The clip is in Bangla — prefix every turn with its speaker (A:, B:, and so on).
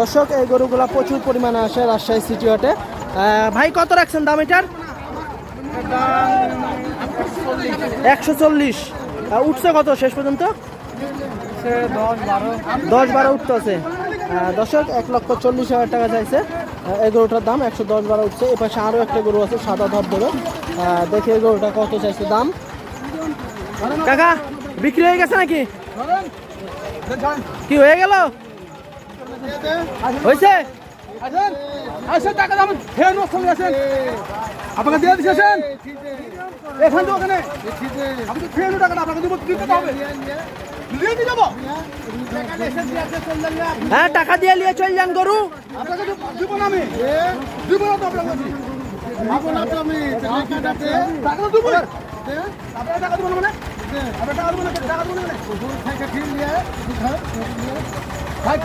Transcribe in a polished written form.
A: দর্শক এই গরুগুলা প্রচুর পরিমাণে আসে রাজশাহী সিটি হাটে। ভাই কত রাখছেন দাম এটার? 140। উঠছে কত শেষ পর্যন্ত? 10-12 উঠতে আছে। দর্শক 1,40,000 টাকা চাইছে এই গরুটার দাম। 110-12 উঠছে। এ পাশে আরো একটা গরু আছে সাদা ধবধবে, দেখে এই গরুটা কত চাইছে দাম। কাকা বিক্রি হয়ে গেছে নাকি? কি হয়ে গেল? হয়েছে?
B: আপনাকে দিয়ে দিচ্ছেন এখান থেকে ওখানে আপনি ফের টাকাটা আপনাকে দিব, দিতে হবে দিয়ে দিয়ে যাবো।
A: হ্যাঁ টাকা দিয়ে নিয়ে চল যান গরু।
B: আপনাকে দিব না আমি, দিব না তো আপনাকে, দিব না তো আমি, টাকা দিব না। আপনার টাকা দিব না মানে আপনার টাকা দিব না, টাকা দিব না মানে ঠিক নিয়ে ভাই